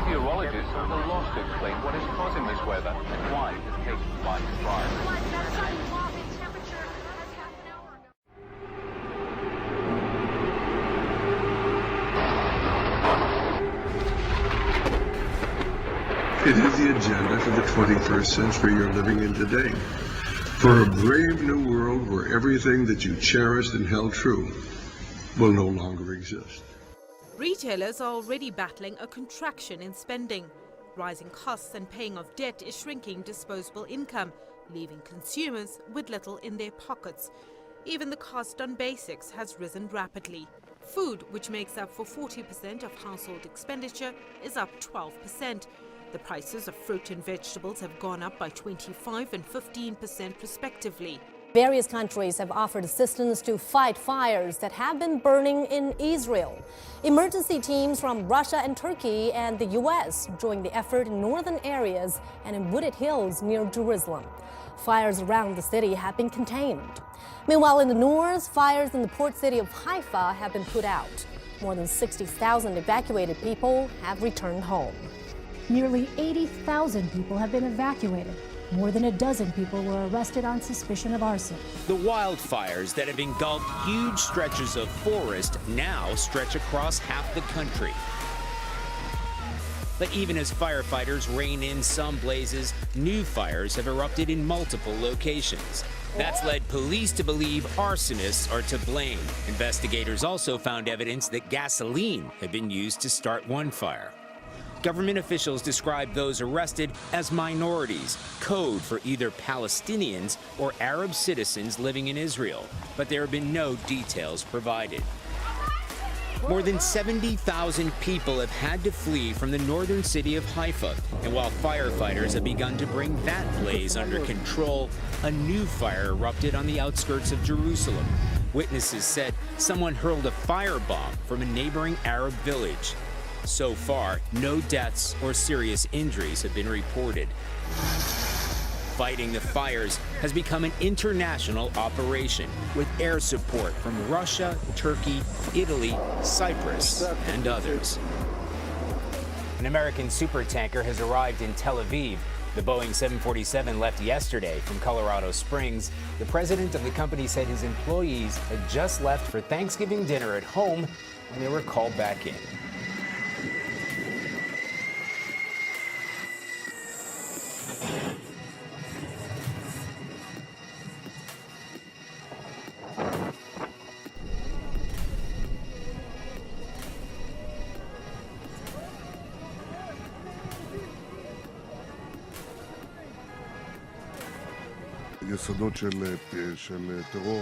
Meteorologists are at a loss to explain what is causing this weather and why it has taken flight to drive. It is the agenda for the 21st century you're living in today. For a brave new world where everything that you cherished and held true will no longer exist. Retailers are already battling a contraction in spending. Rising costs and paying of debt is shrinking disposable income, leaving consumers with little in their pockets. Even the cost on basics has risen rapidly. Food, which makes up for 40% of household expenditure, is up 12%. The prices of fruit and vegetables have gone up by 25% and 15% respectively. Various countries have offered assistance to fight fires that have been burning in Israel. Emergency teams from Russia and Turkey and the U.S. joined the effort in northern areas and in wooded hills near Jerusalem. Fires around the city have been contained. Meanwhile, in the north, fires in the port city of Haifa have been put out. More than 60,000 evacuated people have returned home. Nearly 80,000 people have been evacuated. More than a dozen people were arrested on suspicion of arson. The wildfires that have engulfed huge stretches of forest now stretch across half the country. But even as firefighters rein in some blazes, new fires have erupted in multiple locations. That's led police to believe arsonists are to blame. Investigators also found evidence that gasoline had been used to start one fire. Government officials describe those arrested as minorities, code for either Palestinians or Arab citizens living in Israel, but there have been no details provided. More than 70,000 people have had to flee from the northern city of Haifa, and while firefighters have begun to bring that blaze under control, a new fire erupted on the outskirts of Jerusalem. Witnesses said someone hurled a firebomb from a neighboring Arab village. So far, no deaths or serious injuries have been reported. Fighting the fires has become an international operation with air support from Russia, Turkey, Italy, Cyprus, and others. An American supertanker has arrived in Tel Aviv. The Boeing 747 left yesterday from Colorado Springs. The president of the company said his employees had just left for Thanksgiving dinner at home when they were called back in.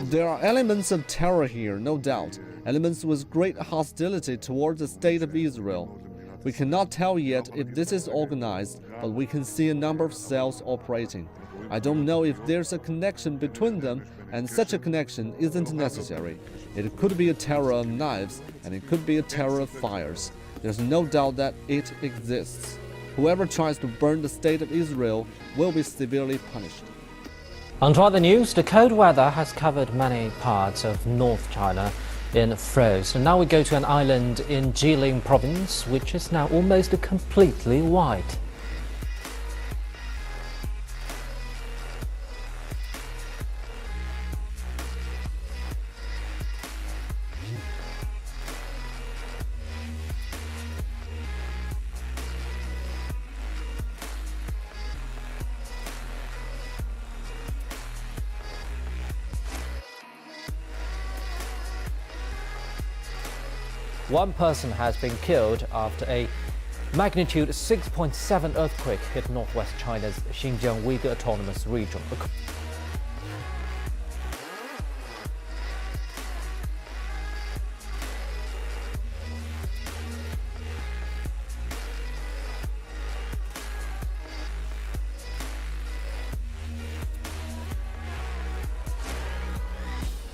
There are elements of terror here, no doubt, elements with great hostility towards the state of Israel. We cannot tell yet if this is organized, but we can see a number of cells operating. I don't know if there's a connection between them, and such a connection isn't necessary. It could be a terror of knives, and it could be a terror of fires. There's no doubt that it exists. Whoever tries to burn the state of Israel will be severely punished. On to other news, the cold weather has covered many parts of North China in frost. And now we go to an island in Jilin province, which is now almost completely white. One person has been killed after a magnitude 6.7 earthquake hit northwest China's Xinjiang Uyghur Autonomous Region.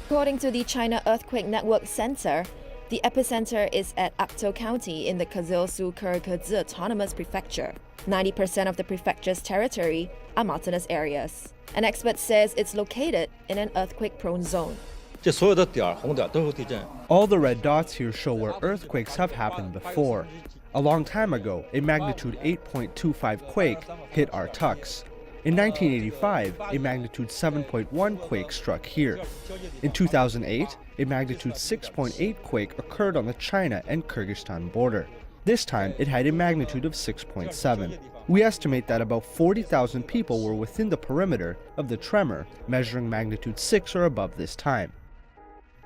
According to the China Earthquake Network Center, the epicenter is at Akto County in the Kazisu-Kurkezi Autonomous Prefecture. 90% of the prefecture's territory are mountainous areas. An expert says it's located in an earthquake-prone zone. All the red dots here show where earthquakes have happened before. A long time ago, a magnitude 8.25 quake hit our tucks. In 1985, a magnitude 7.1 quake struck here. In 2008, a magnitude 6.8 quake occurred on the China and Kyrgyzstan border. This time, it had a magnitude of 6.7. We estimate that about 40,000 people were within the perimeter of the tremor, measuring magnitude 6 or above this time.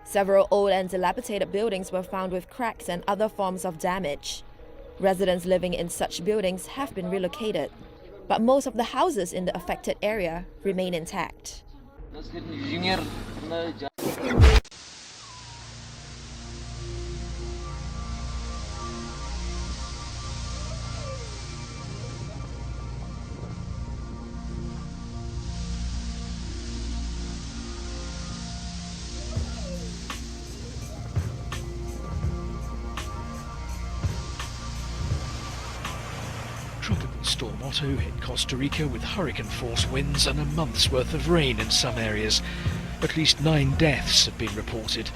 Several old and dilapidated buildings were found with cracks and other forms of damage. Residents living in such buildings have been relocated, but most of the houses in the affected area remain intact. Tropical storm Otto hit Costa Rica with hurricane-force winds and a month's worth of rain in some areas. At least 9 deaths have been reported.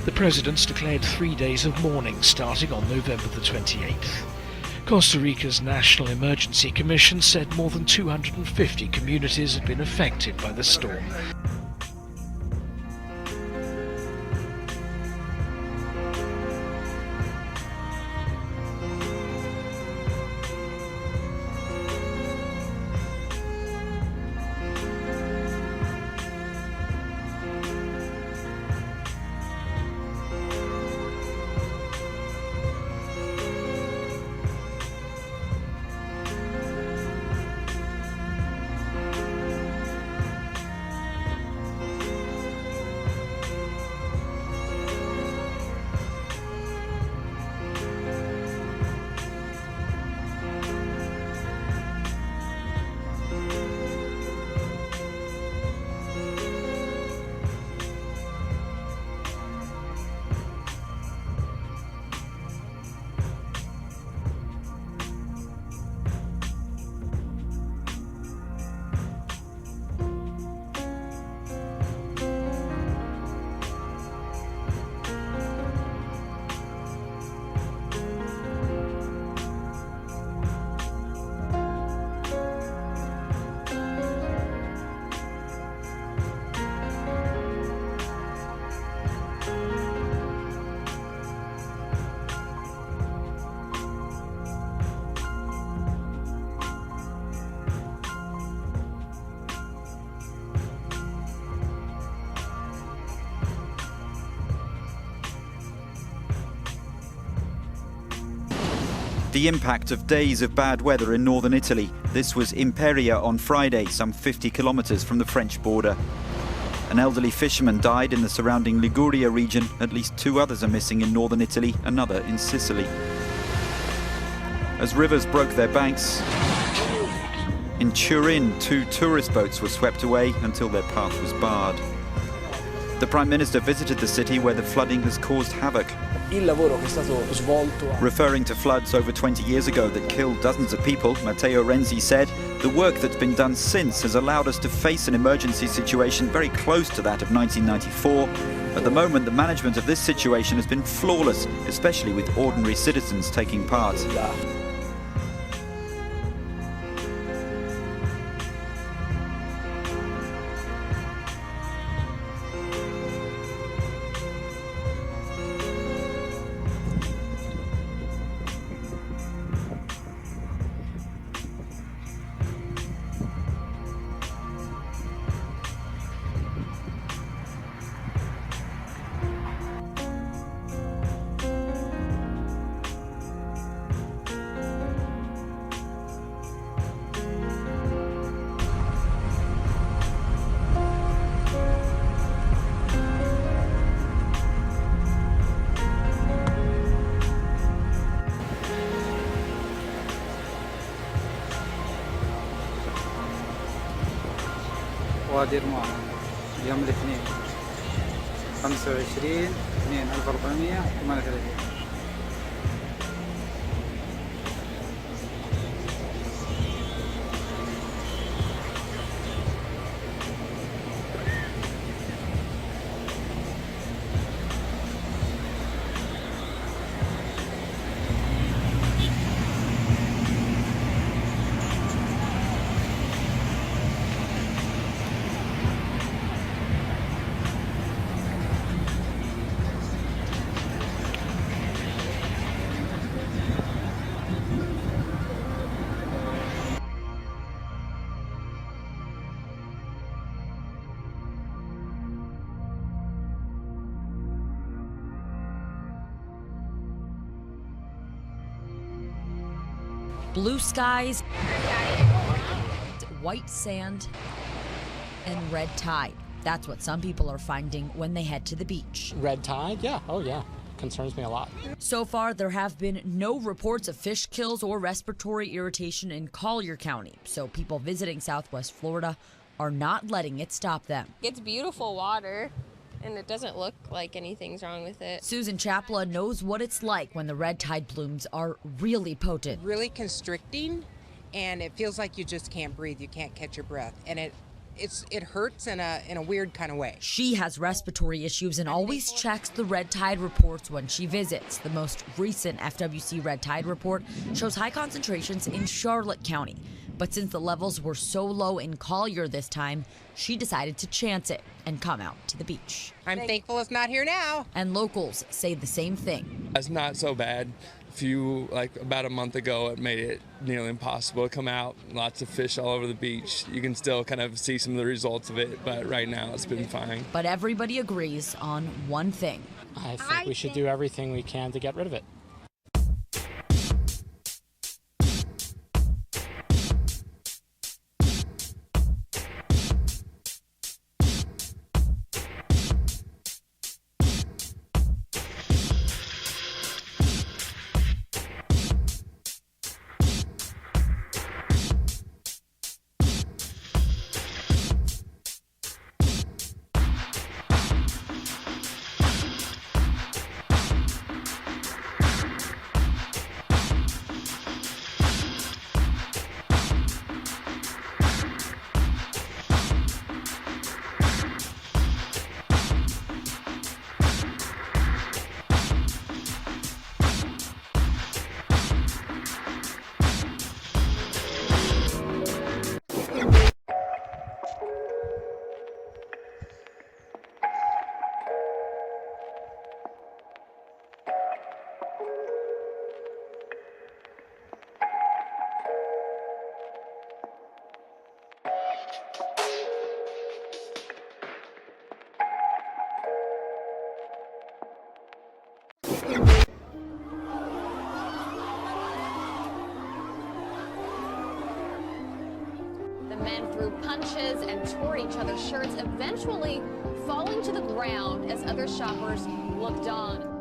The president's declared 3 days of mourning starting on November the 28th. Costa Rica's National Emergency Commission said more than 250 communities had been affected by the storm. The impact of days of bad weather in northern Italy. This was Imperia on Friday, some 50 kilometers from the French border. An elderly fisherman died in the surrounding Liguria region. At least 2 others are missing in northern Italy, another in Sicily. As rivers broke their banks, in Turin, 2 tourist boats were swept away until their path was barred. The Prime Minister visited the city where the flooding has caused havoc. Referring to floods over 20 years ago that killed dozens of people, Matteo Renzi said, "The work that's been done since has allowed us to face an emergency situation very close to that of 1994. At the moment, the management of this situation has been flawless, especially with ordinary citizens taking part." وادي رمانة يوم الاثنين 25/2/1438. Blue skies, white sand, and red tide. That's what some people are finding when they head to the beach. Red tide? Yeah. Oh, yeah. Concerns me a lot. So far, there have been no reports of fish kills or respiratory irritation in Collier County, so people visiting Southwest Florida are not letting it stop them. It's beautiful water, and it doesn't look like anything's wrong with it. Susan Chapla knows what it's like when the red tide blooms are really potent. Really constricting, and it feels like you just can't breathe. You can't catch your breath, and it hurts in a weird kind of way. She has respiratory issues and always checks the red tide reports when she visits. The most recent FWC red tide report shows high concentrations in Charlotte County. But since the levels were so low in Collier this time, she decided to chance it and come out to the beach. I'm thankful it's not here now. And locals say the same thing. It's not so bad. About a month ago, it made it nearly impossible to come out. Lots of fish all over the beach. You can still kind of see some of the results of it, but right now it's been fine. But everybody agrees on one thing. I think we should do everything we can to get rid of it. Men threw punches and tore each other's shirts, eventually falling to the ground as other shoppers looked on.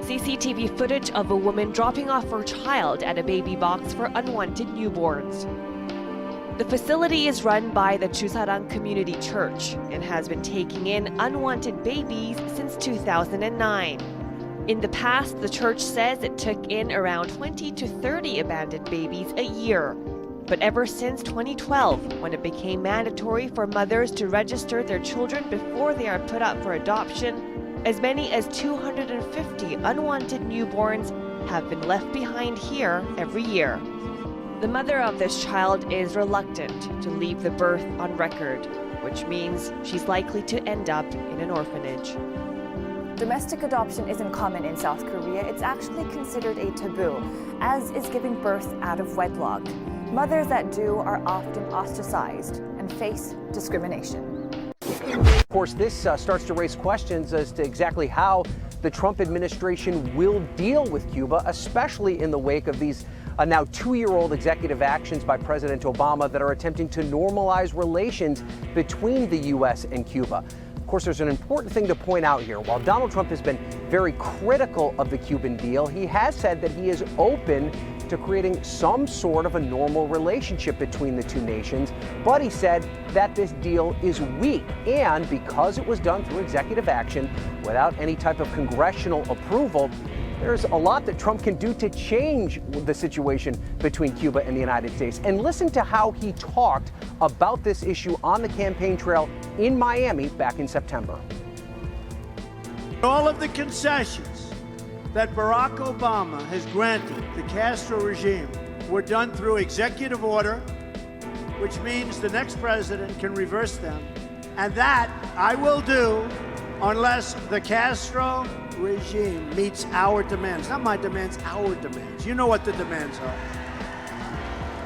CCTV footage of a woman dropping off her child at a baby box for unwanted newborns. The facility is run by the Chusarang Community Church and has been taking in unwanted babies since 2009. In the past, the church says it took in around 20 to 30 abandoned babies a year. But ever since 2012, when it became mandatory for mothers to register their children before they are put up for adoption, as many as 250 unwanted newborns have been left behind here every year. The mother of this child is reluctant to leave the birth on record, which means she's likely to end up in an orphanage. Domestic adoption isn't common in South Korea. It's actually considered a taboo, as is giving birth out of wedlock. Mothers that do are often ostracized and face discrimination. Of course, this starts to raise questions as to exactly how the Trump administration will deal with Cuba, especially in the wake of these now 2-year-old executive actions by President Obama that are attempting to normalize relations between the U.S. and Cuba. Of course, there's an important thing to point out here. While Donald Trump has been very critical of the Cuban deal, he has said that he is open to creating some sort of a normal relationship between the two nations. But he said that this deal is weak, and because it was done through executive action without any type of congressional approval, there's a lot that Trump can do to change the situation between Cuba and the United States. And listen to how he talked about this issue on the campaign trail in Miami back in September. All of the concessions that Barack Obama has granted the Castro regime were done through executive order, which means the next president can reverse them. And that I will do unless the Castro regime meets our demands. Not my demands, our demands. You know what the demands are.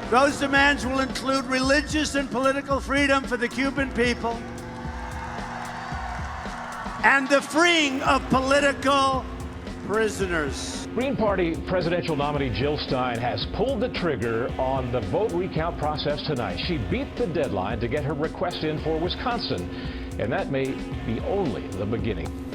Those demands will include religious and political freedom for the Cuban people and the freeing of political prisoners. Green Party presidential nominee Jill Stein has pulled the trigger on the vote recount process tonight. She beat the deadline to get her request in for Wisconsin, and that may be only the beginning.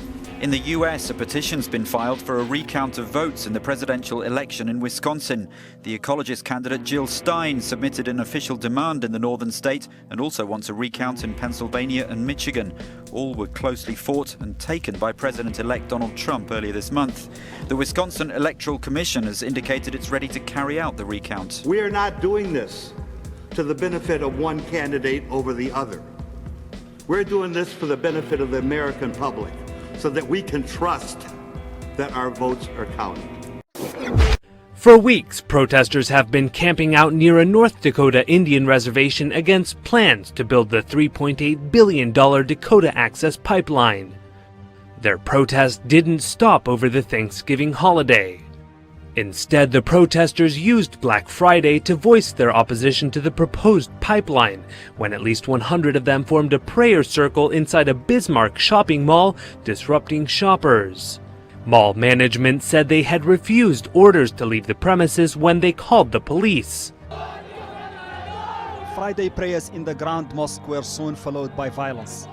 In the US, a petition's been filed for a recount of votes in the presidential election in Wisconsin. The ecologist candidate Jill Stein submitted an official demand in the northern state and also wants a recount in Pennsylvania and Michigan. All were closely fought and taken by President-elect Donald Trump earlier this month. The Wisconsin Electoral Commission has indicated it's ready to carry out the recount. We are not doing this to the benefit of one candidate over the other. We're doing this for the benefit of the American public, so that we can trust that our votes are counted. For weeks, protesters have been camping out near a North Dakota Indian reservation against plans to build the $3.8 billion Dakota Access Pipeline. Their protest didn't stop over the Thanksgiving holiday. Instead, the protesters used Black Friday to voice their opposition to the proposed pipeline, when at least 100 of them formed a prayer circle inside a Bismarck shopping mall, disrupting shoppers. Mall management said they had refused orders to leave the premises when they called the police. Friday prayers in the Grand Mosque were soon followed by violence.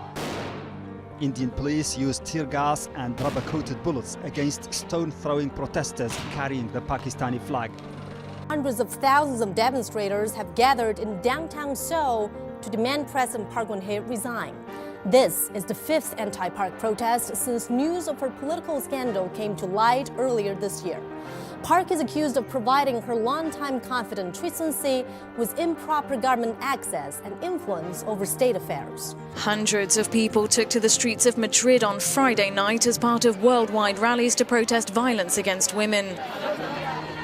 Indian police used tear gas and rubber-coated bullets against stone-throwing protesters carrying the Pakistani flag. Hundreds of thousands of demonstrators have gathered in downtown Seoul to demand President Park Geun-hye resign. This is the fifth anti-Park protest since news of her political scandal came to light earlier this year. Park is accused of providing her longtime confidant Choi Sun-si with improper government access and influence over state affairs. Hundreds of people took to the streets of Madrid on Friday night as part of worldwide rallies to protest violence against women.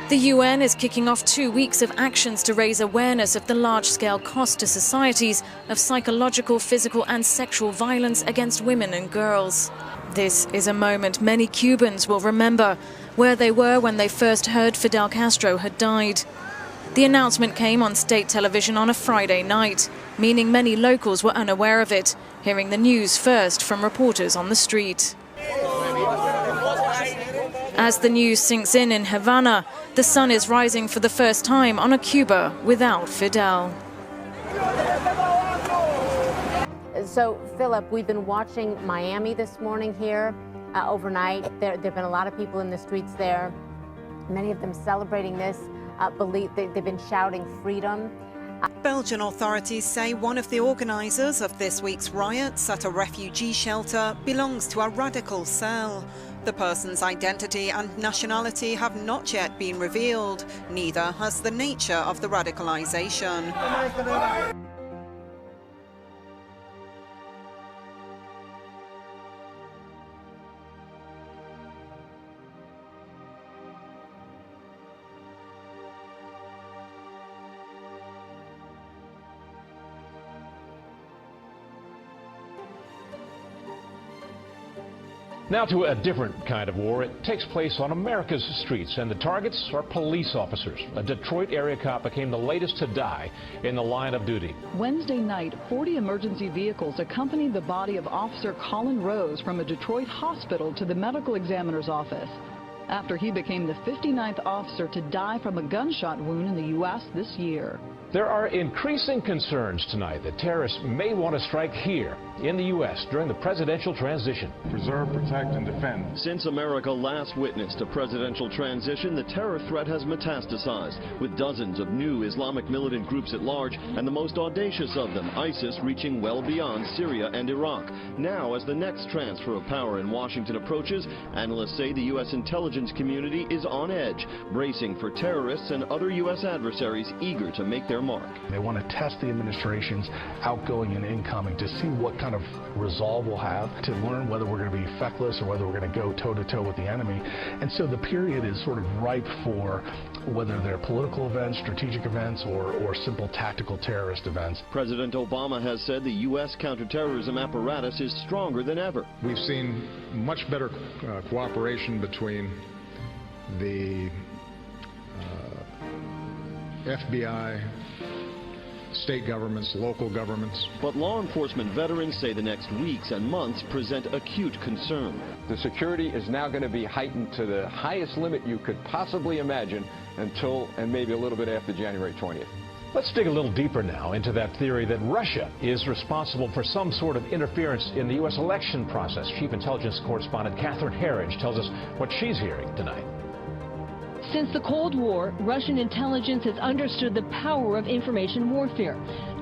The UN is kicking off 2 weeks of actions to raise awareness of the large-scale cost to societies of psychological, physical and sexual violence against women and girls. This is a moment many Cubans will remember, where they were when they first heard Fidel Castro had died. The announcement came on state television on a Friday night, meaning many locals were unaware of it, hearing the news first from reporters on the street. As the news sinks in Havana, the sun is rising for the first time on a Cuba without Fidel. So, Philip, we've been watching Miami this morning here overnight. There have been a lot of people in the streets there, many of them celebrating this. They've been shouting freedom. Belgian authorities say one of the organisers of this week's riots at a refugee shelter belongs to a radical cell. The person's identity and nationality have not yet been revealed, neither has the nature of the radicalisation. Now to a different kind of war. It takes place on America's streets, and the targets are police officers. A Detroit area cop became the latest to die in the line of duty. Wednesday night, 40 emergency vehicles accompanied the body of Officer Colin Rose from a Detroit hospital to the medical examiner's office, after he became the 59th officer to die from a gunshot wound in the U.S. this year. There are increasing concerns tonight that terrorists may want to strike here in the U.S. during the presidential transition. Preserve, protect, and defend. Since America last witnessed a presidential transition, the terror threat has metastasized, with dozens of new Islamic militant groups at large, and the most audacious of them, ISIS, reaching well beyond Syria and Iraq. Now, as the next transfer of power in Washington approaches, analysts say the U.S. intelligence community is on edge, bracing for terrorists and other U.S. adversaries eager to make their 2-year mark. They want to test the administration's outgoing and incoming to see what kind of resolve we'll have, to learn whether we're going to be feckless or whether we're going to go toe-to-toe with the enemy. And so the period is sort of ripe for whether they're political events, strategic events, or simple tactical terrorist events. President Obama has said the U.S. counterterrorism apparatus is stronger than ever. We've seen much better cooperation between the FBI, state governments, local governments. But law enforcement veterans say the next weeks and months present acute concern. The security is now going to be heightened to the highest limit you could possibly imagine until and maybe a little bit after January 20th. Let's dig a little deeper now into that theory that Russia is responsible for some sort of interference in the U.S. election process. Chief Intelligence Correspondent Catherine Herridge tells us what she's hearing tonight. Since the Cold War, Russian intelligence has understood the power of information warfare.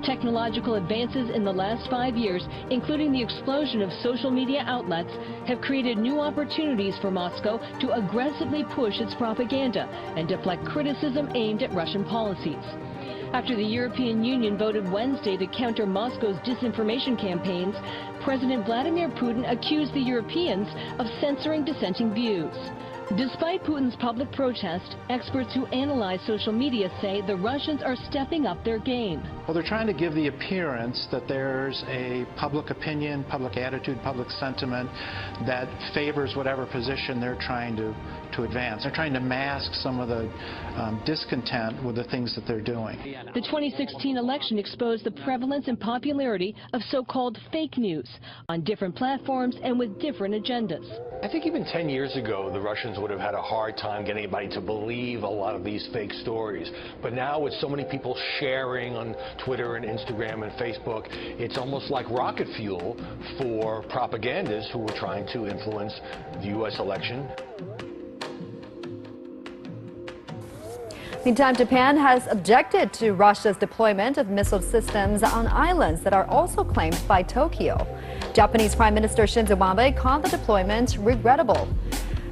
Technological advances in the last 5 years, including the explosion of social media outlets, have created new opportunities for Moscow to aggressively push its propaganda and deflect criticism aimed at Russian policies. After the European Union voted Wednesday to counter Moscow's disinformation campaigns, President Vladimir Putin accused the Europeans of censoring dissenting views. Despite Putin's public protest, experts who analyze social media say the Russians are stepping up their game. Well, they're trying to give the appearance that there's a public opinion, public attitude, public sentiment that favors whatever position they're trying to advance. They're trying to mask some of the discontent with the things that they're doing. The 2016 election exposed the prevalence and popularity of so-called fake news on different platforms and with different agendas. I think even 10 years ago, the Russians would have had a hard time getting anybody to believe a lot of these fake stories. But now with so many people sharing on Twitter and Instagram and Facebook, it's almost like rocket fuel for propagandists who are trying to influence the U.S. election. Meantime, Japan has objected to Russia's deployment of missile systems on islands that are also claimed by Tokyo. Japanese Prime Minister Shinzo Abe called the deployment regrettable.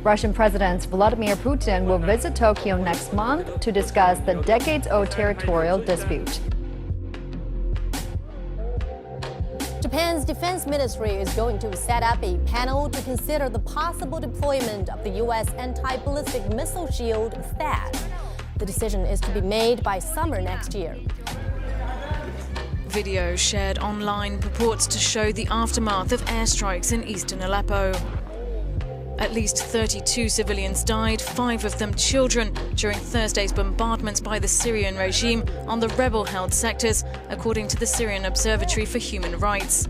Russian President Vladimir Putin will visit Tokyo next month to discuss the decades-old territorial dispute. Japan's defense ministry is going to set up a panel to consider the possible deployment of the U.S. anti-ballistic missile shield THAAD. The decision is to be made by summer next year. Video shared online purports to show the aftermath of airstrikes in eastern Aleppo. At least 32 civilians died, 5 of them children, during Thursday's bombardments by the Syrian regime on the rebel-held sectors, according to the Syrian Observatory for Human Rights.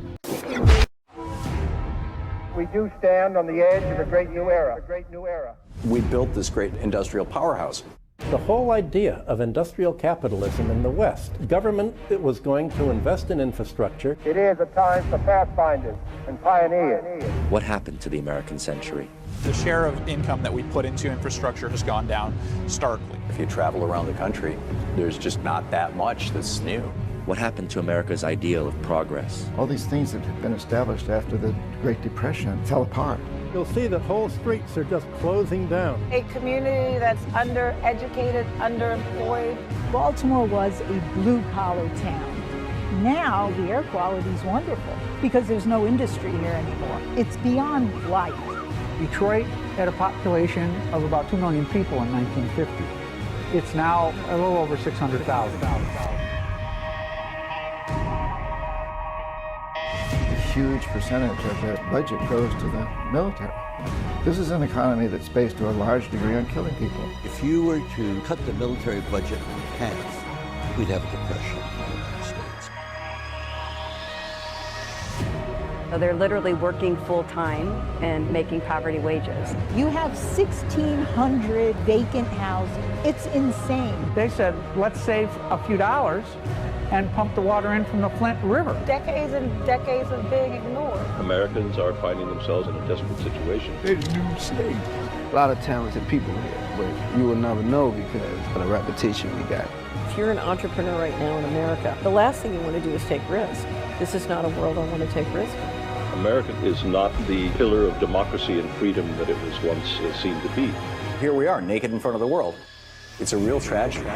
We do stand on the edge of a great new era. We built this great industrial powerhouse. The whole idea of industrial capitalism in the West, government that was going to invest in infrastructure. It is a time for pathfinders and pioneers. What happened to the American century? The share of income that we put into infrastructure has gone down starkly. If you travel around the country, there's just not that much that's new. What happened to America's ideal of progress? All these things that had been established after the Great Depression fell apart. You'll see that whole streets are just closing down. A community that's undereducated, underemployed. Baltimore was a blue-collar town. Now the air quality is wonderful because there's no industry here anymore. It's beyond life. Detroit had a population of about 2 million people in 1950. It's now a little over 600,000. Huge percentage of the budget goes to the military. This is an economy that's based to a large degree on killing people. If you were to cut the military budget in half, we'd have a depression in the United States. So they're literally working full-time and making poverty wages. You have 1,600 vacant houses. It's insane. They said, let's save a few dollars and pump the water in from the Flint River. Decades and decades of being ignored. Americans are finding themselves in a desperate situation. They're new slaves. A lot of talented people here, but you will never know because of the reputation we got. If you're an entrepreneur right now in America, the last thing you want to do is take risk. This is not a world I want to take risk in. America is not the pillar of democracy and freedom that it was once seen to be. Here we are, naked in front of the world. It's a real tragedy.